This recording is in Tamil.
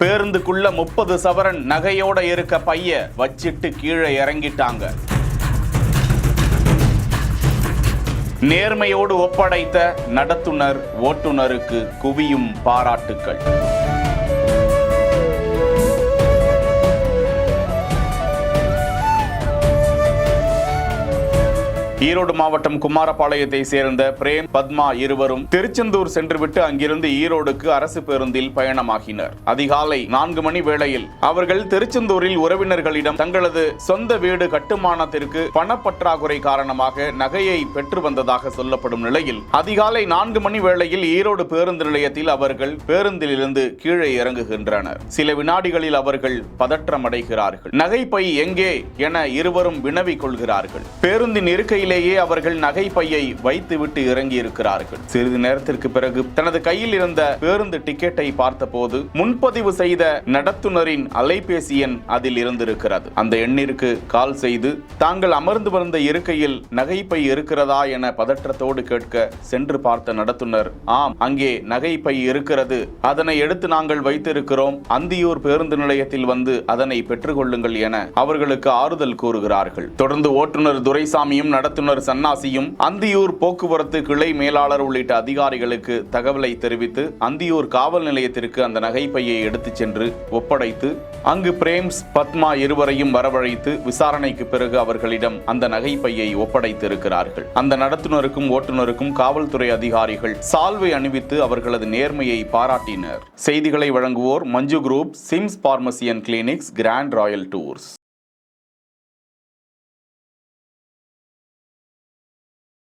பேருந்துக்குள்ள 30 சவரன் நகையோட இருக்க பைய வச்சிட்டு கீழே இறங்கிட்டாங்க. நேர்மையோடு ஒப்படைத்த நடத்துனர் ஓட்டுநருக்கு குவியும் பாராட்டுக்கள். ஈரோடு மாவட்டம் குமாரபாளையத்தை சேர்ந்த பிரேம், பத்மா இருவரும் திருச்செந்தூர் சென்றுவிட்டு அங்கிருந்து ஈரோடுக்கு அரசு பேருந்தில் பயணமாகினர். அதிகாலை 4 மணி வேளையில் அவர்கள் திருச்செந்தூரில் உறவினர்களிடம் தங்களது சொந்த வீடு கட்டுமானத்திற்கு பணப்பற்றாக்குறை காரணமாக நகையை பெற்று வந்ததாக சொல்லப்படும் நிலையில் அதிகாலை 4 மணி வேளையில் ஈரோடு பேருந்து நிலையத்தில் அவர்கள் பேருந்திலிருந்து கீழே இறங்குகின்றனர். சில வினாடிகளில் அவர்கள் பதற்றமடைகிறார்கள். நகை பை எங்கே என இருவரும் வினவிக் கொள்கிறார்கள். பேருந்தின் இருக்கையில் அவர்கள் நகை பையை வைத்துவிட்டு இறங்கி இருக்கிறார்கள். சிறிது நேரத்திற்கு பிறகு தனது கையில் இருந்த பேருந்து டிக்கெட்டை பார்த்தபோது முன்பதிவு செய்த நடத்துனரின் அலைபேசி எண் அதில் இருந்திருக்கிறது. அந்த எண்ணிற்கு கால் செய்து தாங்கள் அமர்ந்து வந்த இருக்கையில் நகை பை இருக்கிறதா என பதற்றத்தோடு கேட்க சென்று பார்த்த நடத்துனர், ஆம், அங்கே நகை பை இருக்கிறது, அதனை எடுத்து நாங்கள் வைத்திருக்கிறோம், அந்தியூர் பேருந்து நிலையத்தில் வந்து அதனை பெற்றுக்கொள்ளுங்கள் என அவர்களுக்கு ஆறுதல் கூறுகிறார்கள். தொடர்ந்து ஓட்டுநர் துரைசாமியும் நடத்துனர் சன்னாசியும் அந்தியூர் போக்குவரத்து கிளை மேலாளர் உள்ளிட்ட அதிகாரிகளுக்கு தகவலை தெரிவித்து அந்தியூர் காவல் நிலையத்திற்கு அந்த நகைப்பையை எடுத்துச் சென்று ஒப்படைத்து அங்கு பிரேம்ஸ், பத்மா இருவரையும் வரவழைத்து விசாரணைக்கு பிறகு அவர்களிடம் அந்த நகைப்பையை ஒப்படைத்து இருக்கிறார்கள். அந்த நடத்துனருக்கும் ஓட்டுநருக்கும் காவல்துறை அதிகாரிகள் சால்வை அணிவித்து அவர்களது நேர்மையை பாராட்டினர். செய்திகளை வழங்குவோர் Manju group, Sims pharmacy and clinics, grand royal tours.